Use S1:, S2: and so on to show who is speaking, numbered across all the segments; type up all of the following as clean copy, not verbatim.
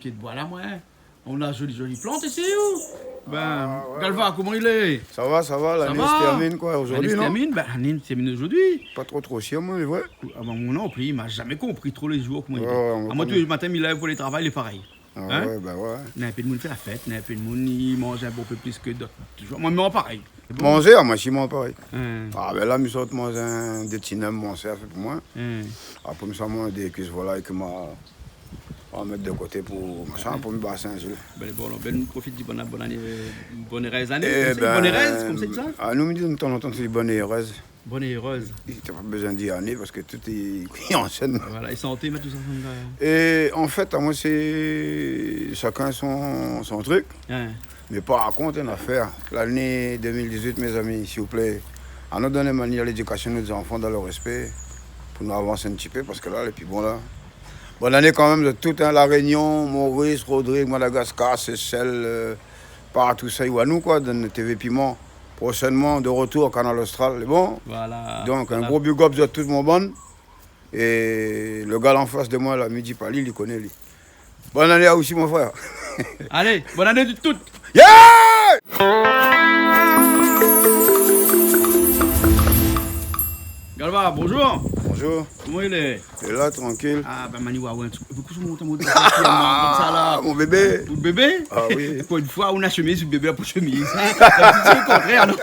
S1: manqué de bois là, moi. On a jolie plantes ici, ou? Galva, comment il est?
S2: Ça va, l'année se termine quoi aujourd'hui, non?
S1: L'année se termine aujourd'hui.
S2: Pas trop chiant, moi, mais ouais.
S1: Ah ben, mon oncle, il m'a jamais compris trop les jours, comment il
S2: Ouais,
S1: est. Moi, tous les matins, il lève pour le travail, il est pareil.
S2: Ah
S1: Hein?
S2: ouais, bah ouais.
S1: Il y a un peu de monde fait la fête, il y a un peu de monde, il mange un peu plus que d'autres. Moi, mais pareil.
S2: Manger, moi, je mange pareil.
S1: Hein.
S2: Ah ben là, je sors de manger des petits nems, mon fait pour moi. Après, je mange des cuisses volailles que moi, on va mettre de côté pour me bassin.
S1: Ben, profite du bonne année, bonne heureuse année.
S2: Eh
S1: Bonne heureuse, comme c'est ça?
S2: Ah, nous, me disons de temps en temps, c'est bonne et heureuse.
S1: Bonne et heureuse.
S2: Il n'y a pas besoin d'y année parce que tout est en scène.
S1: Voilà, et santé, mais tout ça.
S2: Et en fait, à moi, c'est chacun son truc.
S1: Hein.
S2: Mais par contre, une affaire. L'année 2018, mes amis, s'il vous plaît, à nous donner manière l'éducation de nos enfants dans le respect pour nous avancer un petit peu parce que là, les plus bon là. Bonne année quand même de tout, hein, La Réunion, Maurice, Rodrigue, Madagascar, Seychelles, partout ça, nous quoi, dans le TV Piment. Prochainement, de retour au Canal Austral, c'est bon?
S1: Voilà.
S2: Donc,
S1: voilà.
S2: un gros big up de tout mon bon. Et le gars en face de moi, là, Midi Pali, il connaît lui. Bonne année à aussi, mon frère.
S1: Allez, bonne année de toutes.
S2: Yeah!
S1: Galva, bonjour.
S2: Bonjour.
S1: Comment il est?
S2: Et là, tranquille.
S1: Ah, ben, Mani, ouais, beaucoup de monde comme ça là.
S2: Mon bébé.
S1: Pour le bébé?
S2: Ah oui.
S1: Pour une fois, on a chemise, le bébé a pour chemise. C'est le contraire, non?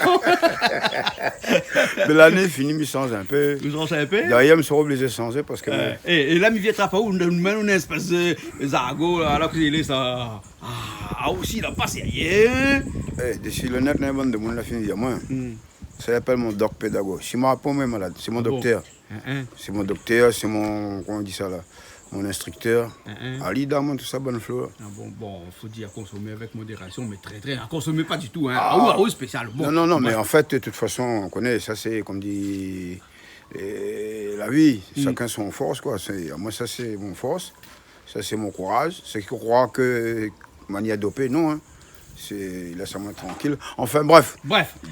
S2: Mais l'année finie, il change un peu.
S1: Vous changez un peu?
S2: D'ailleurs, je suis obligé de changer parce que.
S1: Et là, il vient de où? On a une espèce de zargo, alors qu'il est ça. Ah, aussi, il n'a pas rien.
S2: D'ici le net, il y a un bon de monde, la fini, il y a moins. Ça s'appelle mon doc pédagogue. Je ne suis pas même malade, c'est mon docteur. C'est mon docteur, c'est mon. Comment on dit ça là? Mon instructeur. Ali Damon, tout ça, bonne fleur.
S1: Ah bon, faut dire consommer avec modération, mais très, à consommer pas du tout. Hein. Ah oui, spécial. Bon,
S2: non, mais en fait, de toute façon, on connaît, ça c'est comme dit la vie, chacun son force, quoi. Moi, ça c'est mon force, ça c'est mon courage. Ceux qui croient que mania dopé, non, hein. Laisse-moi tranquille. Enfin, bref.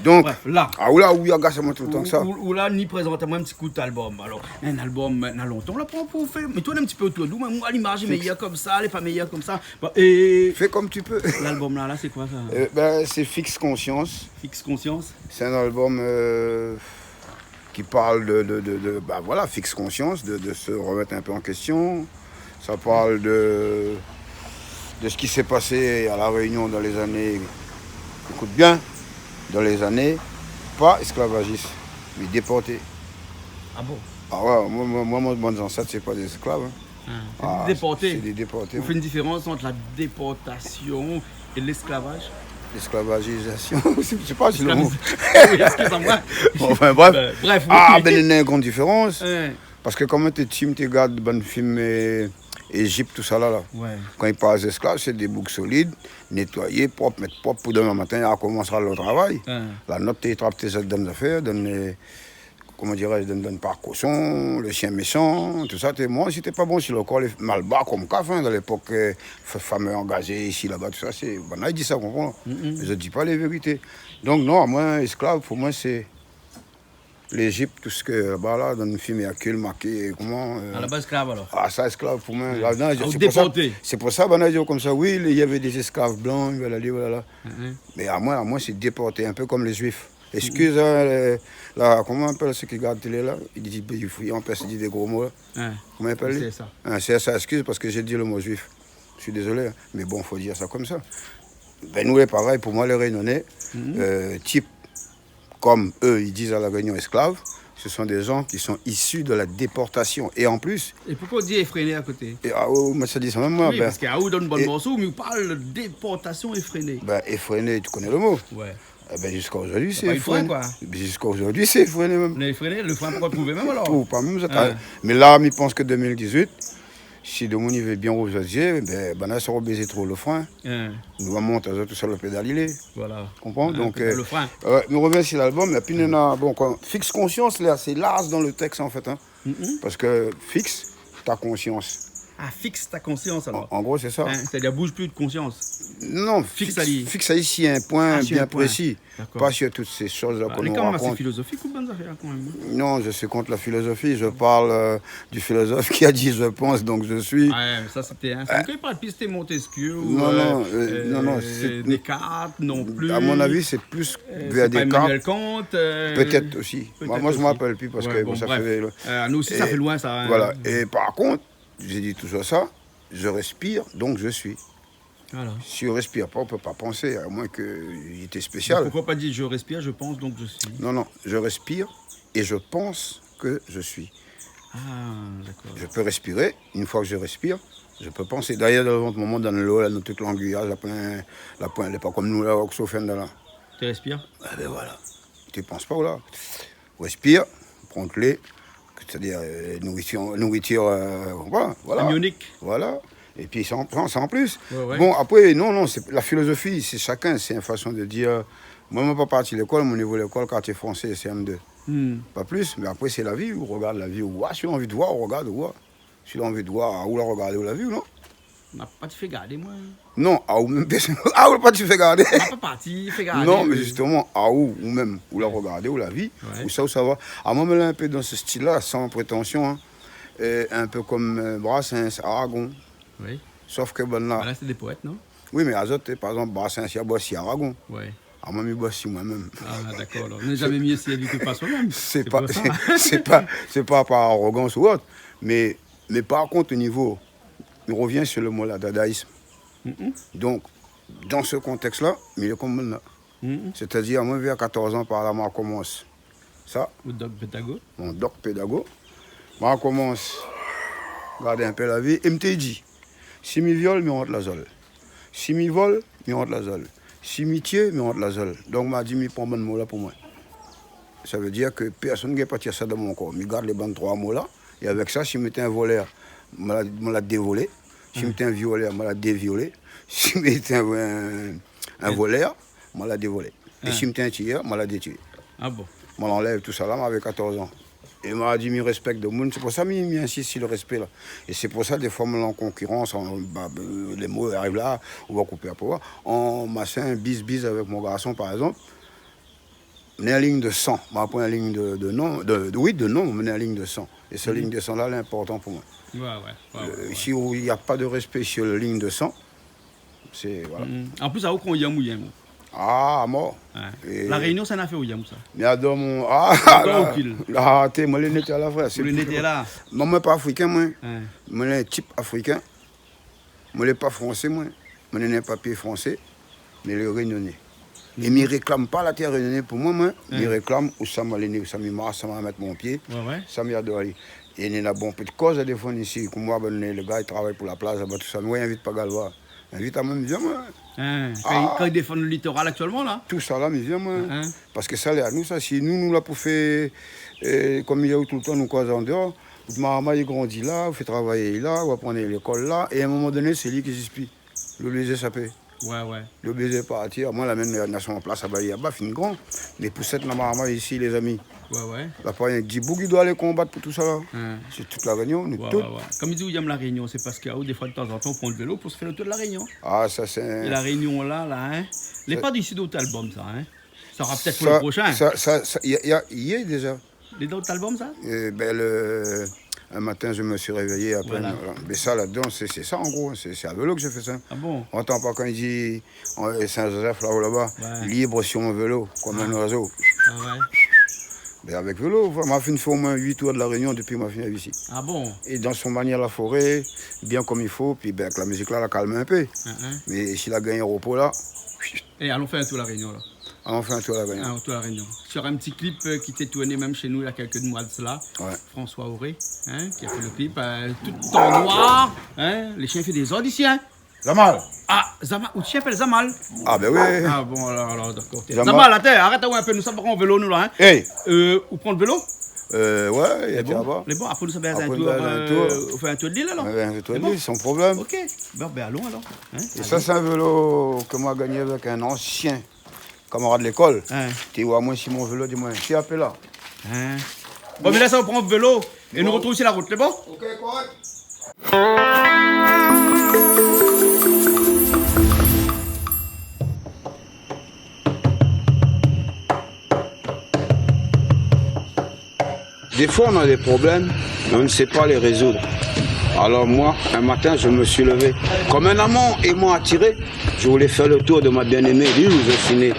S2: Donc,
S1: là.
S2: Ah, où il y a gassement tout le temps que ça.
S1: Ou là, ni présente-moi un petit coup d'album. Alors, un album, maintenant longtemps, là, pour faire. Mais toi, un petit peu autour de nous. Moi, l'image est meilleure comme ça, elle n'est pas meilleure comme ça. Et.
S2: Fais comme tu peux.
S1: L'album là, c'est quoi ça?
S2: C'est Fixe Conscience.
S1: Fixe Conscience.
S2: C'est un album qui parle voilà, Fixe Conscience, de se remettre un peu en question. Ça parle de ce qui s'est passé à La Réunion dans les années, écoute bien, dans les années, pas esclavagistes, mais déportés.
S1: Ah bon?
S2: Ah ouais, moi mon ancêtre, c'est pas des esclaves.
S1: Hein. C'est des déportés.
S2: C'est des déportés.
S1: On fait une différence entre la déportation et l'esclavage?
S2: L'esclavagisation, c'est pas si le mot.
S1: Oui, excusez-moi.
S2: Enfin bref.
S1: Bref.
S2: Il y a une grande différence. Parce que quand tu regardes bon film Égypte, tout ça là.
S1: Ouais.
S2: Quand ils passent esclaves, c'est des boucs solides, nettoyés, propres, mettre propre pour demain matin, il commencera le travail. La note, tu trappes tes donnes affaires, comment dirais-je, donne par caution, le chien méchant, tout ça. Moi, si t'es pas bon sur le corps, les mal bas comme caf, dans l'époque, fameux engagés ici, là-bas, tout ça, c'est. Ben, là, il dit ça, comprends. Mais je ne dis pas les vérités. Donc, non, moi, esclave, pour moi, c'est. L'Égypte, tout ce que là-bas, là, dans le film, il y a que le maquis, comment.
S1: À la base, esclave alors?
S2: Ah, ça, esclave pour moi. C'est pour ça, comme ça, oui, il y avait des esclaves blancs, voilà. Mais à moi, c'est déporté, un peu comme les juifs. Excuse, là, comment on appelle ceux qui regardent la télé là? Il dit, on peut se dire des gros mots là. Comment on appelle?
S1: C'est ça.
S2: C'est ça, excuse, parce que j'ai dit le mot juif. Je suis désolé, hein. Mais bon, il faut dire ça comme ça. Ben, nous, c'est pareil, pour moi, les Réunionnais, type comme eux, ils disent à La Réunion esclaves, ce sont des gens qui sont issus de la déportation. Et en plus...
S1: Et pourquoi on dit effréné à côté?
S2: Mais ça dit ça même moi.
S1: Oui, parce qu'il y a où dans le bon morceau, mais on parle de déportation effrénée.
S2: Effréné, tu connais le mot?
S1: Ouais.
S2: Jusqu'à aujourd'hui, c'est
S1: effréné.
S2: Jusqu'à aujourd'hui, c'est effréné même.
S1: On est effréné, le frein, pourquoi trouver même alors?
S2: Tout, pas même. Mais là, je pense que 2018, si de mon niveau est bien aujourd'hui, là, ça va baiser trop le frein. Nous allons monter tout ça le pédalier.
S1: Voilà.
S2: Tu comprends? Donc,
S1: le frein.
S2: nous revenons sur l'album, et puis nous avons Fixe Conscience, là, c'est large dans le texte en fait. Hein. Parce que fixe ta conscience.
S1: Ah, fixe ta conscience alors.
S2: En gros, c'est ça.
S1: Hein, c'est-à-dire, bouge plus de conscience.
S2: Non,
S1: Fixe
S2: fixe ici un point
S1: sur un
S2: bien
S1: point.
S2: précis.
S1: D'accord.
S2: Pas sur toutes ces choses-là qu'on
S1: Mais
S2: nous
S1: quand même assez
S2: raconte.
S1: philosophique ou bonnes affaires quand même.
S2: Non, je suis contre la philosophie. Je parle du philosophe qui a dit je pense, donc je suis.
S1: Ouais, mais ça c'était. Hein, c'est pas de piste Montesquieu ou
S2: non,
S1: Descartes non plus.
S2: À mon avis, c'est plus
S1: c'est
S2: vers
S1: pas
S2: Descartes.
S1: Emmanuel Kant.
S2: Peut-être aussi. Moi, je ne
S1: aussi.
S2: me rappelle plus parce
S1: Ouais,
S2: que
S1: bon,
S2: ça
S1: bref.
S2: fait.
S1: Nous aussi, ça fait loin ça. Hein.
S2: Voilà. Et par contre, j'ai dit tout ça, je respire, donc je suis.
S1: Voilà.
S2: Si on ne respire pas, on ne peut pas penser, à moins qu'il était spécial.
S1: Pourquoi pas dire je respire, je pense, donc je suis.
S2: Non, je respire et je pense que je suis.
S1: Ah, d'accord.
S2: Je peux respirer, une fois que je respire, je peux penser. D'ailleurs, dans un moment, dans l'eau, dans toute l'anguillage, la pointe, elle n'est pas comme nous, là, au Xofène, là.
S1: Tu respires?
S2: Ah ben voilà. Tu ne penses pas, là. Respire, prends le clé, c'est-à-dire nourriture voilà.
S1: Amnionique.
S2: Voilà. Et puis sans plus.
S1: Ouais.
S2: Bon, après, non, la philosophie, c'est chacun, c'est une façon de dire. Moi, je ne suis pas parti de l'école, mon niveau de l'école, quartier français, CM2. Pas plus, mais après, c'est la vie, on regarde la vie, si on a envie de voir, on regarde, on voit. Si on a envie de voir, où la regarder, ou la vie, ou non?
S1: On n'a pas te fait garder, moi.
S2: Non, où même, où pas tu fais garder.
S1: On n'a pas parti, fait garder.
S2: Non, mais justement, où même, où la regarder, où la vie, où ça va. À moi, je me un peu dans ce style-là, sans prétention, hein. Un peu comme Brassens, Aragon.
S1: Oui.
S2: Sauf que bon là.
S1: Là, c'est des poètes, non?
S2: Oui, mais Azote, par exemple, Brassens, il y a Bossi, Aragon.
S1: Oui.
S2: Ah, moi, je bosse moi-même.
S1: Ah, d'accord. On n'a jamais mis essayé que pas soi-même.
S2: C'est pas par arrogance ou autre. Mais par contre, au niveau, on revient sur le mot là, dadaïsme. Donc, dans ce contexte-là, il est comme là. C'est-à-dire, moi, vers 14 ans, par là, moi, commence ça.
S1: Ou doc pédago.
S2: Mon doc pédago. Moi, commence à regarder un peu la vie. Et me dit, si je viole, je rentre la zole. Si je vole, je rentre la zole. Si je tue, je rentre la zole. Donc, je m'a dit, je prends bon mot là pour moi. Ça veut dire que personne ne peut pas tirer ça dans mon corps. Je garde les bons 3 mots là. Et avec ça, si je mettais un voleur, je l'ai dévolé. Si je mettais un violeur, je l'ai déviolé. Si je mettais un voleur, je l'ai dévolé. Et si je mettais un tueur, je l'ai détué.
S1: Ah bon?
S2: Je l'enlève tout ça là, j'avais 14 ans. Et m'a dit, je respecte le monde. C'est pour ça que j'insiste sur le respect là. Et c'est pour ça des fois, en concurrence, les mots arrivent là, on va couper à pouvoir. En massin, bis avec mon garçon par exemple. On est en ligne de 100. On prend une ligne de nom, de nom, on est en ligne de 100. Et cette ligne de 100 là, elle est importante pour moi.
S1: Ouais.
S2: Si il n'y a pas de respect sur la ligne de 100, c'est. Voilà.
S1: En plus, à où qu'on y a mouillé.
S2: Ah, mort.
S1: Ouais. La Réunion, ça n'a fait où y a ça?
S2: Mais à mon. T'es, moi, les nettoyés à la frère.
S1: Vous les nettoyés là?
S2: Moi, je ne suis pas africain, moi. Moi, je suis un type africain. Moi, je ne suis pas français, moi. Moi, je n'ai pas papier français, mais le réunionnais. Et je ne réclame pas la terre réunionnais pour moi, je réclame où ça m'a l'aîné, où ça m'a mettre mon pied, ça m'a aller. Et il y a bon petite cause à défendre ici. Comme moi, le gars, il travaille pour la place, tout ça. Moi, il n'invite pas Galva. Invite à moi, il vient, moi.
S1: Quand il défend le littoral actuellement, là?
S2: Tout ça, là, il vient, moi. Parce que ça, là, nous, ça, si nous, là, pour faire, comme il y a eu tout le temps, nous, quoi, en dehors, ma maman, il grandit là, il fait travailler là, on va prendre l'école là, et à un moment donné, c'est lui qui s'explique. Le baiser, ça peut.
S1: Ouais.
S2: Le baiser partir. Moi, la même nation en place, il y a bas, fin grand. Mais pour cette maman, ici, les amis.
S1: Ouais.
S2: La première dit, Bougui doit aller combattre pour tout ça, là. C'est toute la Réunion, nous, tout.
S1: Comme il dit, où il y a la Réunion, c'est parce qu'il y a des fois, de temps en temps, on prend le vélo pour se faire le tour de la Réunion.
S2: Ah, ça, c'est.
S1: Et la Réunion, là, hein. Les pas d'ici d'autres albums, ça, hein. Ça aura peut-être pour le prochain.
S2: Il y a déjà.
S1: Les d'autres albums, ça?
S2: Un matin, je me suis réveillé à peine. Mais ça, là-dedans, c'est ça, en gros. C'est à vélo que j'ai fait ça.
S1: Ah bon?
S2: On n'entend pas quand il dit Saint-Joseph, là-haut, là-bas, libre sur mon vélo, comme un oiseau.
S1: Ah ouais?
S2: Mais avec vélo, m'a fait au moins 8 tours de la Réunion depuis ma fin ici.
S1: Ah bon?
S2: Et dans son manière, la forêt, bien comme il faut, puis avec la musique là, la calme un peu. Mais s'il a gagné un repos là.
S1: Et allons faire un tour de la Réunion, là.
S2: On fait un tour à la Réunion.
S1: Un tour à la Réunion. Sur un petit clip qui était tourné même chez nous il y a quelques mois de cela. François Auré, qui a fait le clip, tout en noir. Les chiens font des auditions.
S2: Zamal.
S1: Ah, Zamal. Ou tu s'appelles Zamal?
S2: Ah ben oui.
S1: Ah bon, alors d'accord. Zamal, attends, arrête un peu, nous sommes en vélo, nous là.
S2: Hey.
S1: Où prendre le vélo?
S2: Ouais, il y a là-bas.
S1: Les bons, après nous sommes un tour. On fait un tour de l'île alors?
S2: Un tour de l'île, sans problème.
S1: Ok. Ben allons alors.
S2: Et ça, c'est un vélo que moi j'ai gagné avec un ancien camarade de l'école. Tu vois, moi, si mon vélo, dis-moi, je suis appelé là.
S1: Bon, mais là, ça, on prend le vélo et nous retrouvons ici la route, les bons?
S2: Ok, correct. Des fois, on a des problèmes, mais on ne sait pas les résoudre. Alors moi, un matin, je me suis levé. Comme un amant aimant attiré, je voulais faire le tour de ma bien-aimée, l'île où je suis né.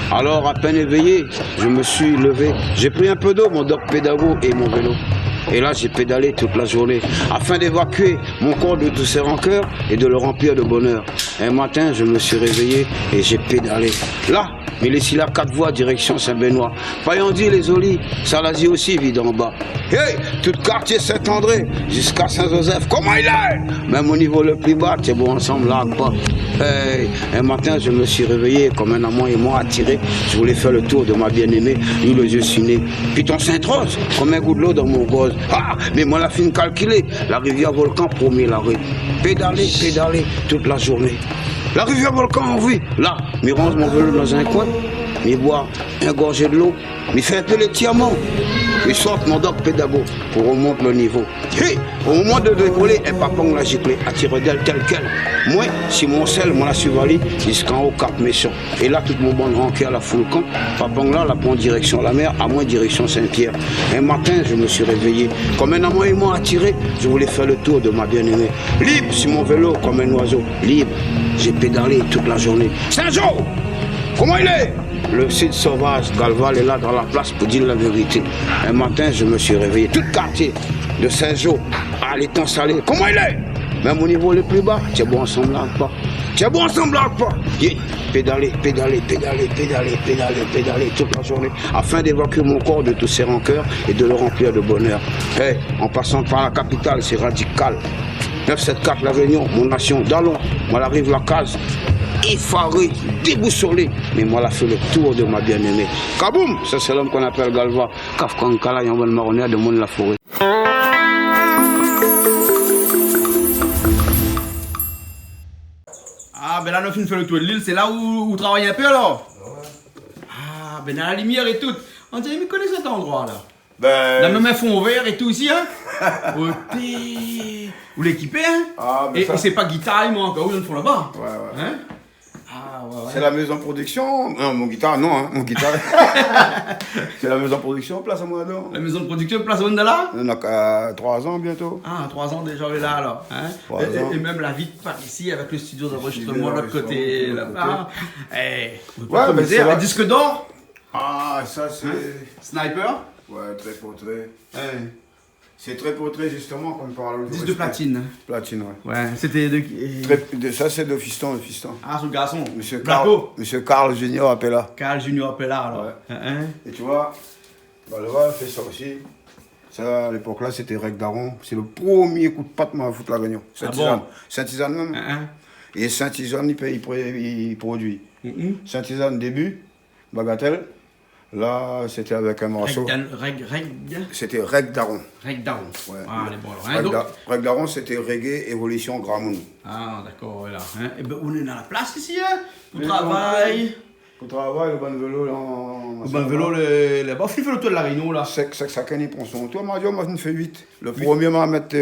S2: Alors, à peine éveillé, je me suis levé. J'ai pris un peu d'eau, mon doc pédago et mon vélo. Et là, j'ai pédalé toute la journée, afin d'évacuer mon corps de tous ces rancœurs et de le remplir de bonheur. Un matin, je me suis réveillé et j'ai pédalé. Là, mais ici là, 4 voies, direction Saint-Benoît. Payandy, les Olives, Salazie aussi, vide en bas. Hey, tout quartier Saint-André, jusqu'à Saint-Joseph, comment il est? Même au niveau le plus bas, t'es bon ensemble là, quoi. Hey, un matin, je me suis réveillé comme un amant et moi attiré. Je voulais faire le tour de ma bien-aimée, nous les yeux ciné. Python Sainte-Rose, comme un goût de l'eau dans mon gauze. Ah, mais moi la fin calculée, la rivière Volcan, premier l'arrêt. Pédaler, pédaler, toute la journée. La rivière Volcan, oui, là, m'y range mon vélo dans un coin, m'y boire un gorgé de l'eau, m'y fait un peu l'étirement, m'y sorte mon doc pédago pour remonter le niveau. Hey, au moment de décoller, un papon l'a giclé, attiré d'elle tel quel. Moi, si mon sel, moi la suivali, jusqu'en haut cap méchant. Et là, toute mon bande ranquée à la foule camp, papon là, la prend direction la mer, à moi direction Saint-Pierre. Un matin, je me suis réveillé, comme un amant aimant attiré, je voulais faire le tour de ma bien-aimée. Libre sur mon vélo, comme un oiseau, libre. J'ai pédalé toute la journée. Saint-Jean, comment il est? Le site sauvage, Galval est là dans la place pour dire la vérité. Un matin, je me suis réveillé. Tout le quartier de Saint-Jean à l'étang salé. Comment il est? Même au niveau le plus bas, tiens bon ensemble là pas. Tiens bon ensemble là pas. Pédaler, pédaler, pédaler, pédaler, pédaler, pédaler toute la journée afin d'évacuer mon corps de tous ces rancœurs et de le remplir de bonheur. Hey, en passant par la capitale, c'est radical. 974 La Réunion, mon nation, d'Allons, moi arrive la case, effaré, déboussolé, mais moi la fait le tour de ma bien-aimée. Kaboum, ça c'est l'homme qu'on appelle Galva, Kafkankala, Yambal Marronnier de Monde la Forêt.
S1: Ah, ben là, on fait le tour de l'île, c'est là où vous travaillez un peu alors? Ah, ben dans la lumière et tout. On dirait, mais connaissez cet endroit là?
S2: Ben...
S1: La même fond vert et tout ici, hein? Vous l'équipez, hein?
S2: Ah, ben
S1: et
S2: ça...
S1: c'est pas guitare, moi, encore, ils le font là-bas.
S2: Ouais, ouais.
S1: Hein? Ah, ouais, ouais.
S2: C'est la maison production. Non, mon guitare, non, hein, mon guitare. C'est la maison production, place à Moadon.
S1: La maison de production, place où on est là?
S2: On a 3 ans bientôt.
S1: Ah, 3 ans déjà, on est là alors. Hein? Et même la vie par ici, avec le studio d'enregistrement de l'autre côté. Là-bas.
S2: Ouais, mais c'est
S1: un disque d'or?
S2: Ah, ça c'est...
S1: Sniper?
S2: Ouais, très portrait.
S1: Ouais.
S2: C'est très portrait justement qu'on parle.
S1: Disque de platine.
S2: Platine, ouais.
S1: Ouais, c'était de...
S2: Ça c'est de fiston, de fiston.
S1: Ah, ce garçon.
S2: Monsieur Carl Junior Appella.
S1: Carl Junior Appella, alors.
S2: Ouais. Et tu vois, Galva fait ça aussi. Ça, à l'époque là, c'était Reg Daron. C'est le premier coup de patte m'a foutu la Réunion. Saint-Isane. Saint-Isane même. Et Saint-Isane, il produit. Saint-Isane, début, bagatelle. Là, c'était avec un morceau. C'était Reg Daron.
S1: Reg Daron.
S2: Ouais.
S1: Ah, les bons.
S2: Reg Daron, c'était Reggae Évolution Gramoun.
S1: Ah, d'accord, voilà. Et ben, on est dans la place ici, hein? Pour travail.
S2: Pour travail, le bon vélo, là.
S1: Le bon vélo, le. Bon, il fait le tour de la Réunion, là.
S2: C'est que ça canne pour son tour. Moi, je fais 8. Le premier m'a mettre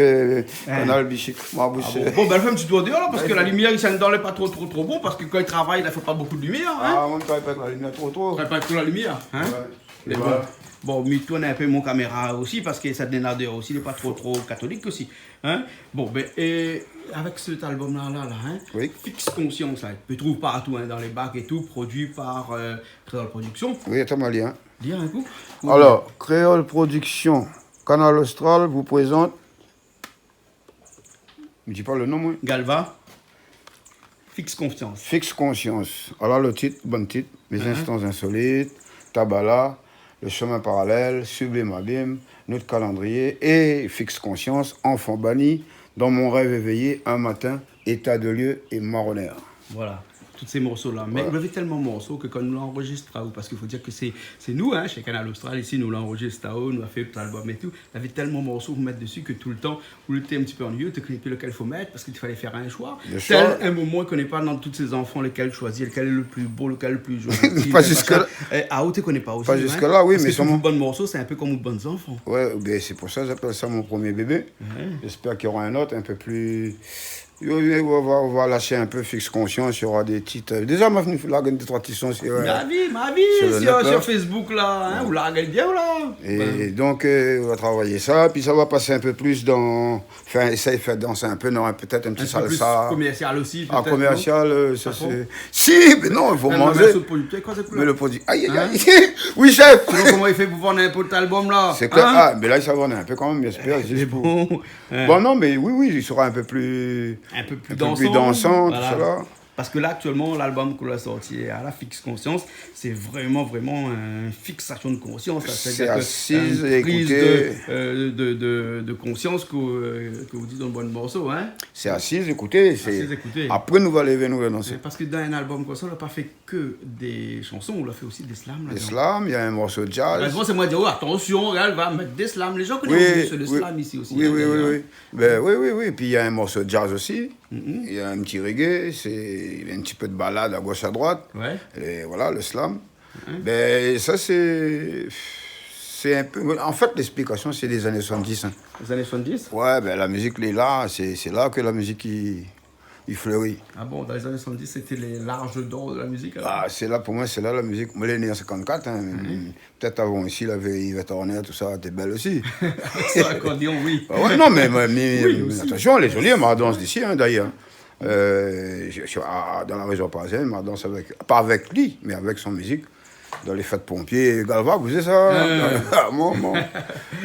S2: un albichic. Bon, ben,
S1: elle fait un petit tour dehors, là, parce que la lumière, il s'en donne pas trop bon, parce que quand il travaille, il ne fait pas beaucoup de lumière, hein?
S2: Ah, on ne travaille pas avec la lumière trop.
S1: On ne travaille pas avec la lumière, hein?
S2: Ouais.
S1: Bon, mais tourne un peu mon caméra aussi, parce que ça dénadeur aussi, il n'est pas trop catholique aussi. Hein? Bon, ben, et avec cet album-là, hein?
S2: Oui.
S1: Fixe Conscience, là, tu trouves partout, hein, dans les bacs et tout, produit par Créole Production.
S2: Oui, attends, malien.
S1: Dis un coup.
S2: Alors, Créole Production, Canal Austral vous présente. Je ne dis pas le nom, moi.
S1: Galva. Fixe Confiance.
S2: Fixe Conscience. Alors, le titre, bon titre. Mes instants insolites, Tabala, Le chemin parallèle, Sublime Abîme, Notre calendrier et Fixe Conscience, Enfant banni, Dans mon rêve éveillé, un matin, État de lieu et Marronnier.
S1: Voilà, tous ces morceaux-là. Mais vous avez tellement de morceaux que quand nous l'enregistrons, parce qu'il faut dire que c'est nous, hein, chez Canal Austral, ici, nous l'enregistrons, nous avons fait tout l'album et tout. Vous avez tellement de morceaux vous mettre dessus que tout le temps, vous étiez un petit peu ennuyeux, tu ne connais plus lequel il faut mettre parce qu'il fallait faire un choix. Un moment, on ne connaît pas dans tous ces enfants lequel choisir, lequel est le plus beau, lequel est le plus joli.
S2: Pas jusque-là.
S1: Ah, tu ne connais pas aussi.
S2: Pas jusque-là, oui, mais
S1: c'est un bon morceau, c'est un peu comme de bons enfants.
S2: Ouais, ben c'est pour ça que j'appelle ça mon premier bébé. J'espère qu'il y aura un autre un peu plus On va lâcher un peu Fixe Conscience, il y aura des titres. Déjà, ma venu la gagne des 3 titres sur,
S1: ma vie, sur Facebook là, hein, ou la gagne bien là.
S2: Et donc, on va travailler ça, puis ça va passer un peu plus dans. Enfin, essayer de faire danser un peu, non, peut-être un petit salsa.
S1: Commercial aussi,
S2: peut-être. Commercial, ça c'est. Si, mais non, il faut manger. Mais le produit. Aïe, aïe, aïe. Oui, chef.
S1: Comment il fait pour vendre un peu d'album là?
S2: C'est clair. Ah, mais là, il s'en un peu quand même, j'espère.
S1: Bon.
S2: Bon, non, mais oui, il sera un peu plus dansant, voilà. Tout ça.
S1: Parce que là, actuellement, l'album qu'on a sorti à la Fixe Conscience, c'est vraiment une fixation de conscience.
S2: C'est assise,
S1: une prise de conscience que vous dites dans le bon morceau. Hein?
S2: C'est assise, écoutez. Après, nous allons lever, nous allons danser.
S1: Parce que dans un album comme ça, on n'a pas fait que des chansons, on a fait aussi des slams.
S2: Des slams, il y a un morceau de jazz.
S1: C'est moi dire, attention, elle va mettre des slams. Les gens connaissent le slam ici aussi.
S2: Oui. Puis il y a un morceau de jazz aussi. Il y a un petit reggae, il y a un petit peu de balade à gauche à droite.
S1: Ouais.
S2: Et voilà, le slam. Ben, ça, c'est un peu. En fait, l'explication, c'est des années 70. Hein.
S1: Les années 70?
S2: Ouais, ben la musique, est là. C'est là que la musique, il fleurit.
S1: Ah bon, dans les années 70, c'était les larges d'or de la musique alors?
S2: Ah, c'est là, pour moi, c'est là la musique. Moi, elle est née en 54. Hein. Peut-être avant ici, il y avait Yvette Horner, tout ça, t'es belle aussi.
S1: Ça, accordion, oui.
S2: Ah ouais, non, mais attention, elle est jolie, ma danse d'ici, hein, d'ailleurs. Dans la région parisienne, ma danse pas avec lui, mais avec son musique. Dans les fêtes pompiers, Galva, vous savez ça? Bon.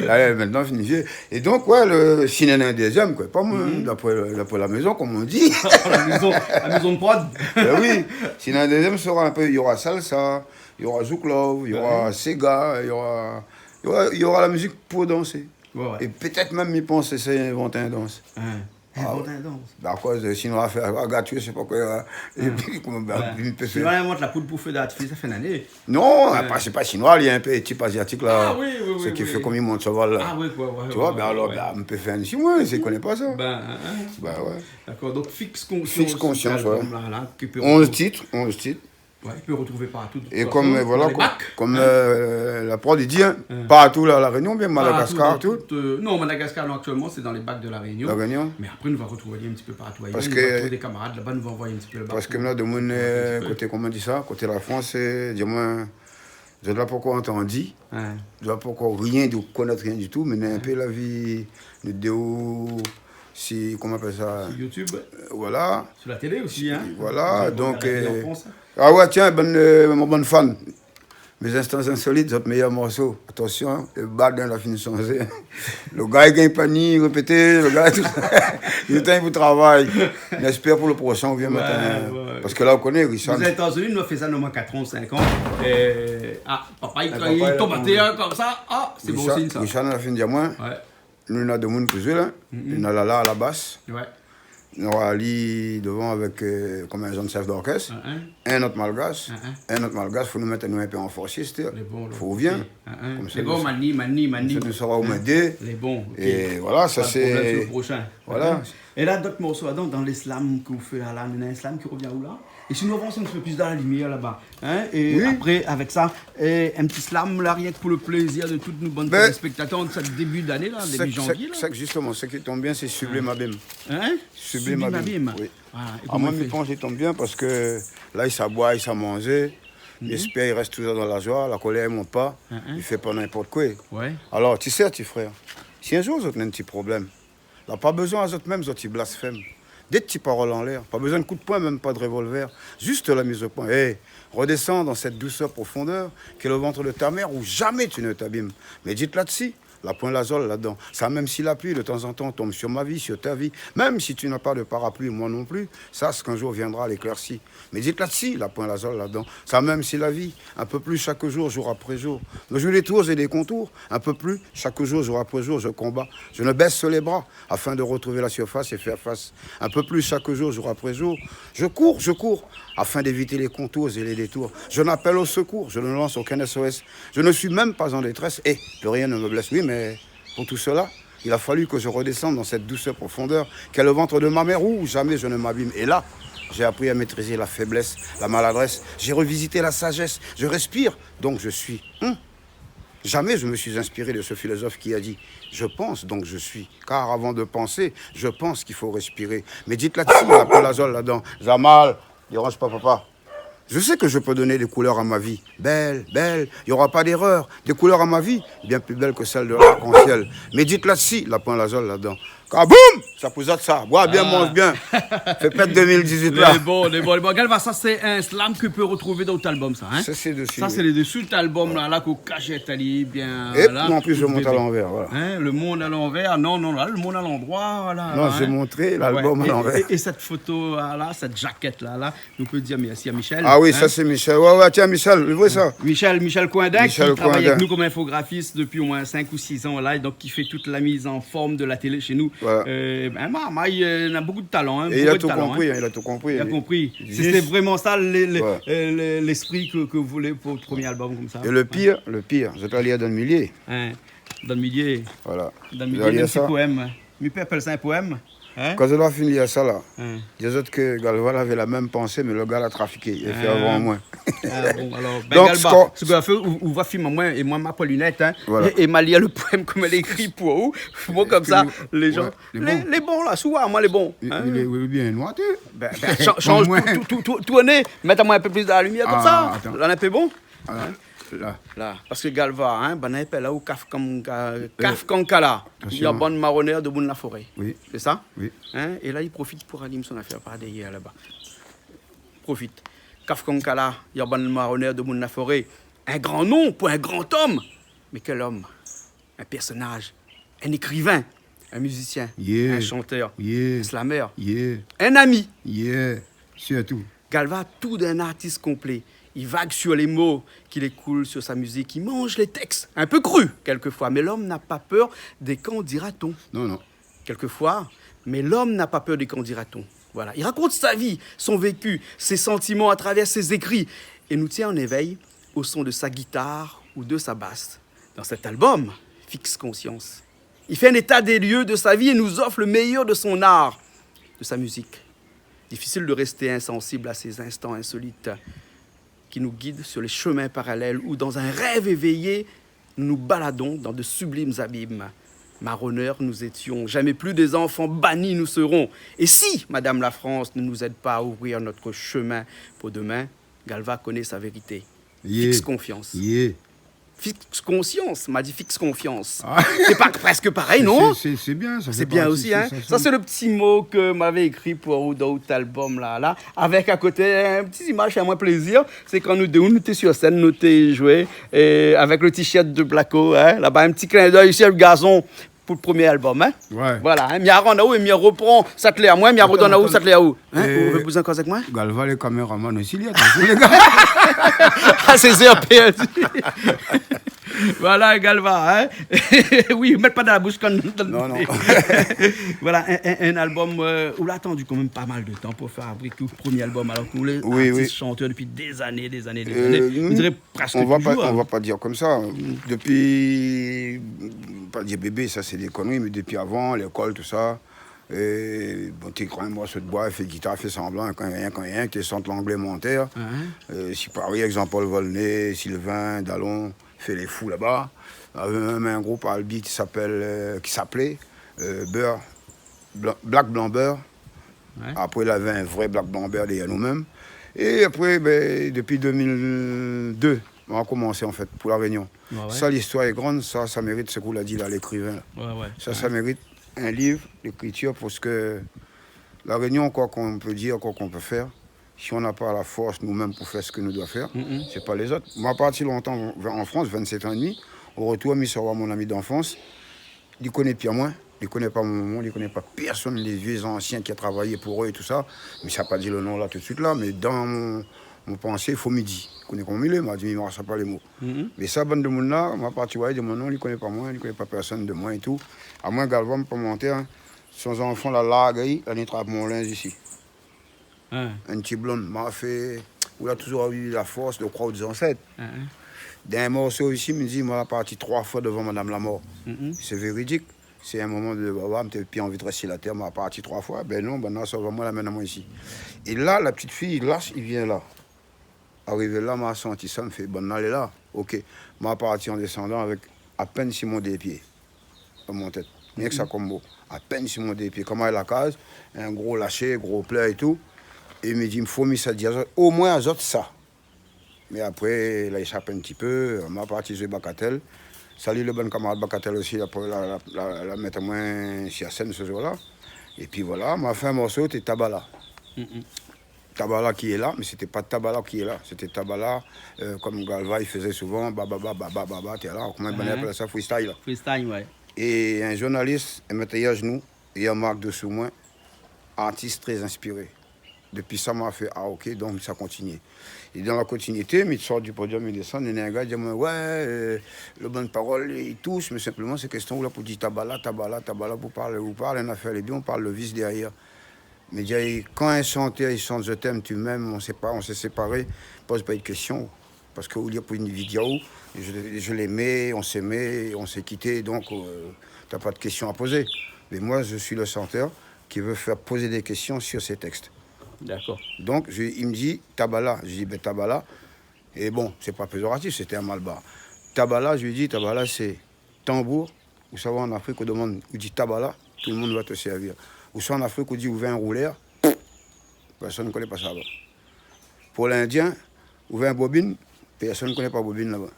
S2: Là, maintenant, fini. Et donc, ouais, le cinéma un deuxième, quoi. Pas moi, d'après la maison, comme on dit.
S1: la maison de prod.
S2: Ben oui, cinéma un deuxième sera un peu. Il y aura salsa, il y aura zouklov, il y aura Sega, il y aura la musique pour danser.
S1: Ouais.
S2: Et peut-être même, il pense essayer d'inventer une danse.
S1: Inventer une danse.
S2: À cause, sinon, on va faire gâteau, je sais pas quoi. Et puis, comment
S1: sinon, on monte la poudre pour feu d'artifice, ça fait une année.
S2: Non, c'est pas chinois, il y a un peu type asiatique là.
S1: Ah oui.
S2: Ce qui fait comme il monte ça va là.
S1: Ah oui, quoi.
S2: Tu vois, alors, on peut faire un chinois, je ne connais pas ça.
S1: Ouais. D'accord, donc Fixe Conscience.
S2: Fixe Conscience, ouais. 11 titres.
S1: Ouais, il peut retrouver partout.
S2: Et comme, la prod, il dit, partout là, à La Réunion, bien Madagascar, tout.
S1: Non, Madagascar, non, actuellement, c'est dans les bacs de La Réunion. Mais après, nous va retrouver un petit peu partout.
S2: Parce
S1: nous
S2: que,
S1: va trouver des camarades là-bas, nous va envoyer un petit peu là-bas.
S2: Parce que là, de mon côté, comment on dit ça, côté de la France, dis-moi, je ne dois pas encore entendre dit. Je ne dois pas encore rien, de connaître rien du tout, mais un peu la vie, le déo. Comment on appelle ça?
S1: Sur YouTube.
S2: Voilà.
S1: Sur la télé aussi, hein.
S2: Voilà, donc. Ah ouais, tiens, mon bon fan. Mes instants insolites, votre meilleur morceau. Attention, le bas dans la finition. Le gars, il gagne pas ni répéter, le gars, tout ça. Il temps pour travail. J'espère pour le prochain, on vient maintenant. Parce que là, on connaît Richard.
S1: Les États-Unis, nous faisons ça dans 4 ans, 5 ans. Papa, il tombe à terre comme ça. Ah, c'est bon signe ça.
S2: Richard, on a fait un diamant.
S1: Ouais.
S2: Nous, on a deux monde plus là. On a Lala à la basse.
S1: Ouais.
S2: On aura Ali devant avec comme un jeune chef d'orchestre. Un autre malgache. Un autre malgache, il faut nous mettre un peu en force. Il faut bien.
S1: Les bons, mani.
S2: Ça nous sera au m'aider.
S1: Les bons.
S2: Et voilà, ça c'est.
S1: Le prochain.
S2: Voilà.
S1: Et là, d'autres morceaux là-dedans, dans les slams que vous faites là, il y a un slam qui revient où là? Et si nous avançons un petit peu plus dans la lumière là-bas. Et après, avec ça, un petit slam là, rien que pour le plaisir de toutes nos bonnes téléspectateurs de ce début d'année là, début janvier là.
S2: Justement, ce qui tombe bien, c'est Sublime Abîme.
S1: Sublime Abîme.
S2: Oui. Moi, je pense qu'il tombe bien parce que là, il s'aboie, il s'est mangé. J'espère qu'il reste toujours dans la joie, la colère ne monte pas. Il ne fait pas n'importe quoi. Alors, tu sais, petit frère, si un jour vous avez un petit problème, là, pas besoin à eux-mêmes, ils blasphèment. Des petites paroles en l'air, pas besoin de coup de poing, même pas de revolver, juste la mise au point. Redescends dans cette douceur profondeur qui est le ventre de ta mère où jamais tu ne t'abîmes. Médite là-dessus. La pointe la zole là-dedans. Ça, même si la pluie de temps en temps tombe sur ma vie, sur ta vie, même si tu n'as pas de parapluie, moi non plus, sache qu'un jour viendra l'éclaircie. Médite là-dessus, la pointe la zole là-dedans. Ça, même si la vie, un peu plus chaque jour, jour après jour. Je joue des tours et des contours, un peu plus chaque jour, jour après jour, je combats. Je ne baisse les bras afin de retrouver la surface et faire face. Un peu plus chaque jour, jour après jour. Je cours, afin d'éviter les contours et les détours. Je n'appelle au secours, je ne lance aucun SOS. Je ne suis même pas en détresse et plus rien ne me blesse. Oui, mais pour tout cela, il a fallu que je redescende dans cette douceur profondeur qu'est le ventre de ma mère où jamais je ne m'abîme. Et là, j'ai appris à maîtriser la faiblesse, la maladresse. J'ai revisité la sagesse. Je respire, donc je suis. Jamais je me suis inspiré de ce philosophe qui a dit « Je pense, donc je suis ». Car avant de penser, je pense qu'il faut respirer. Mais dites là-dessus, la palazole là-dedans. Zamal, dérange pas papa. Je sais que je peux donner des couleurs à ma vie. Belle, belle, il n'y aura pas d'erreur. Des couleurs à ma vie, bien plus belles que celles de l'arc-en-ciel. Mais dites là-dessus, la palazole là-dedans. Kaboum! Ça pousate ça. Bois bien, mange bien. Fait pète 2018 là.
S1: Les bons. Galva, ça c'est un slam que peut retrouver dans l'album, ça. Hein?
S2: Ça c'est dessus.
S1: Ça c'est les dessus de l'album là qu'on cachette bien.
S2: Et
S1: là,
S2: en plus je monte à l'envers. Voilà.
S1: Hein? Le monde à l'envers. Non, là, le monde à l'endroit. Voilà,
S2: non,
S1: hein?
S2: j'ai montré l'album à l'envers.
S1: Et cette photo là, cette jaquette là, on peut dire merci à Michel.
S2: Ah oui,
S1: hein?
S2: ça c'est Michel. Ouais, tiens Michel, vous voyez ça?
S1: Michel Coindin, qui travaille avec nous comme infographiste depuis au moins 5 ou 6 ans là, donc qui fait toute la mise en forme de la télé chez nous.
S2: Voilà.
S1: Il a beaucoup de talent. Hein,
S2: et il a tout compris. Il a tout compris.
S1: Il a compris. C'était vraiment ça l'esprit que vous voulez pour votre premier album comme ça.
S2: Et le pire, je t'ai allé dans le milieu.
S1: Hein, dans le milieu.
S2: Voilà.
S1: Dans le milieu, un petit poème. Mon père appelle ça un poème. Hein?
S2: Quand je dois finir ça là, les autres que Galva avait la même pensée, mais le gars l'a trafiqué. Il a fait avant moi.
S1: Bon, alors,
S2: donc,
S1: Galba, ce qu'on a fait, on va filmer moi et moi ma Paulinette, hein,
S2: voilà.
S1: et Malia le poème comme elle écrit pour vous. Moi comme ça, les gens, les bons là, souvent, moi les bons. Hein?
S2: Il est bien noir, tu
S1: change tout année, mettez-moi un peu plus de la lumière comme ça. Là, un peu bon. Là. Parce que Galva, hein, ben là où Kafkankala, il y a bonne marronnière de bonne la forêt.
S2: Oui.
S1: C'est ça?
S2: Oui.
S1: Hein? Et là, il profite pour animer son affaire par derrière là-bas. Profite. Kafkankala, il y a bonne marronnière de bonne la forêt. Un grand nom pour un grand homme. Mais quel homme? Un personnage, un écrivain, un musicien, un chanteur, un slammer, un ami.
S2: Surtout.
S1: Galva, tout d'un artiste complet. Il vague sur les mots qu'il écoule sur sa musique. Il mange les textes, un peu crus quelquefois. Mais l'homme n'a pas peur des qu'en dira-t-on.
S2: Non.
S1: Quelquefois, mais l'homme n'a pas peur des qu'en dira-t-on. Voilà. Il raconte sa vie, son vécu, ses sentiments à travers ses écrits. Et nous tient en éveil au son de sa guitare ou de sa basse. Dans cet album, Fixe Conscience, il fait un état des lieux de sa vie et nous offre le meilleur de son art, de sa musique. Difficile de rester insensible à ces instants insolites qui nous guident sur les chemins parallèles où, dans un rêve éveillé, nous nous baladons dans de sublimes abîmes. Marronneurs, nous étions, jamais plus des enfants bannis nous serons. Et si, Madame la France ne nous aide pas à ouvrir notre chemin pour demain, Galva connaît sa vérité. Fixe confiance. Fixe conscience, m'a dit fixe confiance. C'est pas presque pareil, non?
S2: C'est bien, ça.
S1: C'est bien aussi, hein. Ça, c'est le petit mot que m'avait écrit pour d'autres albums, là. Avec à côté, un petit image, à moi plaisir. C'est quand nous étions sur scène, nous étions joués, et avec le t-shirt de Blacko, hein. Là-bas, un petit clin d'œil sur le gazon pour le premier album, hein.
S2: Ouais.
S1: Voilà, hein. M'y a où et m'y reprend, ça te l'est à moi, m'y a redonne à où, ça te l'est à où. Hein? Vous avez besoin de avec moi?
S2: Galva, les caméramans aussi, les gars.
S1: Ah, c'est ZRP. Voilà, Galva, hein. Oui, mets pas dans la bouche quand
S2: Non.
S1: Voilà, un album où l'a attendu quand même pas mal de temps pour faire fabriquer le premier album, alors que nous, les artistes chanteurs depuis des années. Je dirais presque
S2: on va pas dire comme ça. Depuis, pas dire bébé, ça c'est des conneries, mais depuis avant, l'école, tout ça. Et bon, tu crois un morceau de bois, fait guitare, fait semblant, quand rien, tu sens l'anglais monter. Si par exemple, Paul Volney, Sylvain, Dallon, fait les fous là-bas. Même un groupe à Albi qui s'appelait Beurre, Black Blanc Beurre. Ouais. Après, il avait un vrai Black Blanc Beurre derrière nous-mêmes. Et après, depuis 2002, on a commencé en fait pour la Réunion. Ouais. Ça, l'histoire est grande, ça mérite ce qu'on l'a dit là, l'écrivain. Ça mérite un livre d'écriture parce que la Réunion, quoi qu'on peut dire, quoi qu'on peut faire, si on n'a pas la force nous-mêmes pour faire ce que nous devons faire, c'est pas les autres. Moi, parti longtemps en France, 27 ans et demi, au retour, je suis mon ami d'enfance, il connaît pire moi, il connaît pas mon nom, il connaît pas personne, les vieux anciens qui ont travaillé pour eux et tout ça, mais ça n'a pas dit le nom là tout de suite là, mais dans mon pensée, il faut midi. Il connaît comment il est, m'a dit, il ne marche pas les mots. Mais ça, bande de monde là, moi, parti, ouais, de mon nom, il ne connaît pas moi, il ne connaît pas personne de moi et tout. À moins Galva me peut monter, hein, son enfant, la largue, il trappe mon linge ici. Un petit blonde m'a fait, où il a toujours eu la force de croire aux ancêtres. D'un morceau ici, il me dit, moi, la partie 3 fois devant Madame la Mort. C'est véridique. C'est un moment de baba, j'ai plus envie de rester la terre, m'a parti 3 fois. Ben non, ça va moi la main à moi ici. Et là, la petite fille, là, il vient là. Arrivé là, m'a senti ça, me fait, bon, allez là. Ok. M'a parti en descendant avec à peine sur mon pieds. Dans mon tête. Rien que ça comme mot. À peine sur mon pieds. Comment est la case? Un gros lâcher, gros pleur et tout. Et il me dit, il me faut mis ça, au moins azote ça. Mais après, il a échappé un petit peu. M'a parti jouer Bacatel. Salut le bon camarade Bacatel aussi, la mettre à moins sur la scène ce jour-là. Et puis voilà, m'a fait un morceau, c'était Tabala. Tabala qui est là, mais c'était pas Tabala qui est là. C'était Tabala, comme Galva, il faisait souvent, baba, t'es là. Comment on appelle ça? Freestyle.
S1: Freestyle, ouais.
S2: Et un journaliste, il mettait à genoux, et un marque dessous moi, artiste très inspiré. Depuis ça, m'a fait, ah ok, donc ça continue. Et dans la continuité, il sort du podium, il descend, il y a un gars qui dit, ouais, le bonne parole, il touche, mais simplement, c'est question là pour dire Tabala, pour parler, on a fait les bien, on parle le vice derrière. Mais quand un chanteur, il chante je t'aime, tu m'aimes, on s'est séparés, pose pas de question. Parce que il y a pour une vidéo, je l'aimais, on s'aimait, on s'est quitté, donc t'as pas de questions à poser. Mais moi, je suis le chanteur qui veut faire poser des questions sur ces textes.
S1: D'accord.
S2: Donc, il me dit Tabala. Je dis, ben Tabala, et bon, c'est pas péjoratif, c'était un malbar. Tabala, je lui dis, Tabala, c'est tambour. Vous savez, en Afrique, on demande, on dit Tabala, tout le monde va te servir. Ou soit en Afrique, on dit, ouvre un rouleur, personne ne connaît pas ça là-bas. Pour l'Indien, ouvre un bobine, personne ne connaît pas bobine là-bas.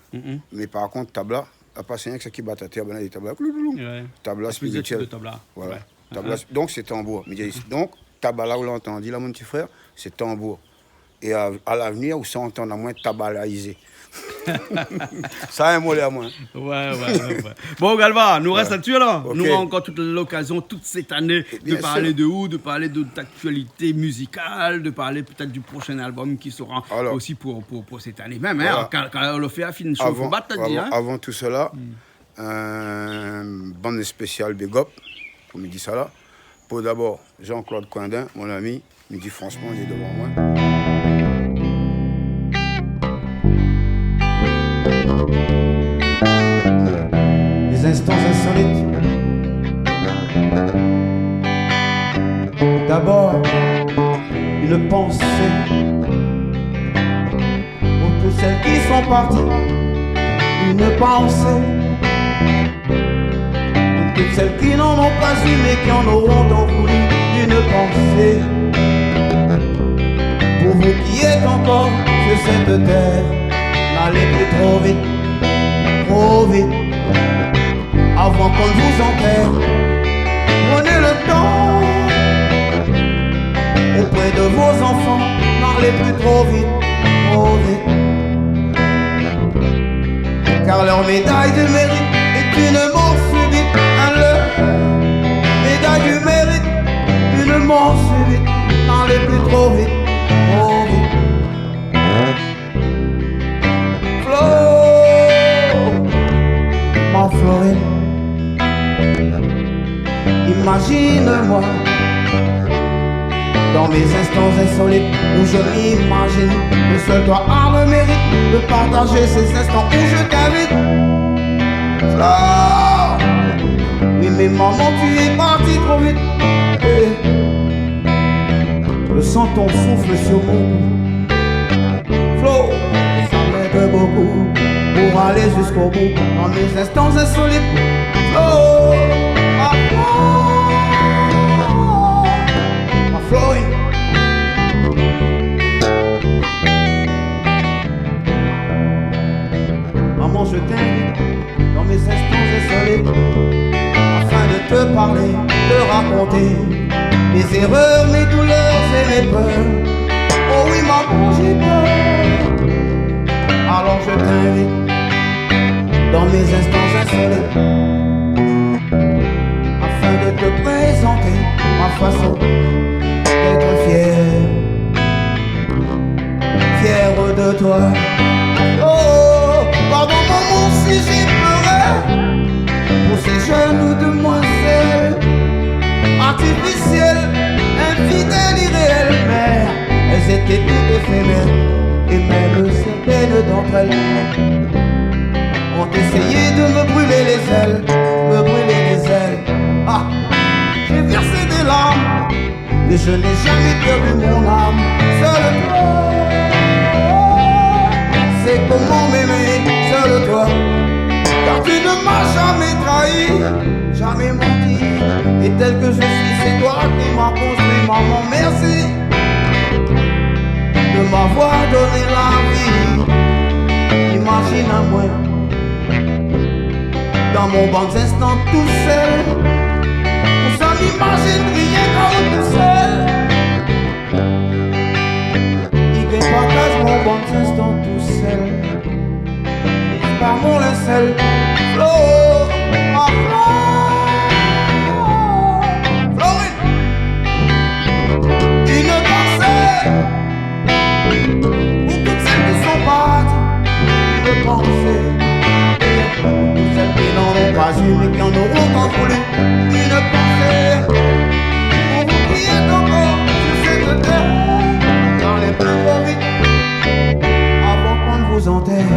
S2: Mais par contre, tabla, à part c'est qui bat à terre, ben là, il tabla. Ouais. Tabla spirituel. Voilà. Ouais. Tabla, donc c'est tambour. Donc, tabala, vous l'entendez là, mon petit frère, c'est tambour. Et à l'avenir, vous s'entend à moins tabalaïser. Ça a un mot à moi.
S1: Ouais. Bon, Galva, nous reste là-dessus alors. Okay. Nous avons encore toute l'occasion, toute cette année, de parler de où, de parler de l'actualité musicale, de parler peut-être du prochain album qui sera alors, aussi pour cette année même. Voilà. Hein, quand on le fait à fin de show, faut battre, t'as dit.
S2: Avant tout cela, un bande spéciale Big Up, comme il dit ça là. Pour d'abord, Jean-Claude Coindin, mon ami, il me dit franchement, il est devant moi.
S3: Instants insolites. D'abord, une pensée pour toutes celles qui sont parties. Une pensée pour toutes celles qui n'en ont pas eu mais qui en auront tant voulu. Une pensée pour vous qui êtes encore sur cette terre. N'allez plus trop vite, trop vite. Avant qu'on vous enterre, prenez le temps auprès de vos enfants, n'allez plus trop vite, car leur médaille du mérite est une mort subite. Leur médaille du mérite, une mort subite, n'allez plus trop vite, Flo, ma Florine. Imagine-moi dans mes instants insolites où je m'imagine que seul toi as le mérite de partager ces instants où je t'invite. Flo, oui mais maman tu es parti trop vite. Je sens ton souffle sur mon cou. Flo, ça m'aide beaucoup pour aller jusqu'au bout dans mes instants insolites. Flo, maman, je t'invite dans mes instants insolites afin de te parler, de raconter mes erreurs, mes douleurs et mes peurs. Oh oui, maman, j'ai peur. Alors je t'invite dans mes instants insolites afin de te présenter ma façon d'être fier de toi. Oh, pardon maman si j'ai pleuré pour ces jeunes demoiselles artificielles, infidèles, irréelles, mères. Elles étaient toutes éphémères et même certaines d'entre elles ont essayé de me brûler les ailes, Ah, j'ai versé des larmes, mais je n'ai jamais perdu mon âme. Seul toi, tel que je suis, c'est toi qui m'as construit, maman, merci de m'avoir donné la vie. Imagine à moi, dans mon bon instant tout seul, on s'en imagine rien qu'à tout seul. Il partage mon bon instant tout seul, par mon linceul, Flo, ma Flo. Tous celles qui n'en ont pas eu mais qui en auront tant voulu. Une pensée pour vous qui êtes encore sur cette terre, dans les plus gros vides, avant qu'on ne vous enterre.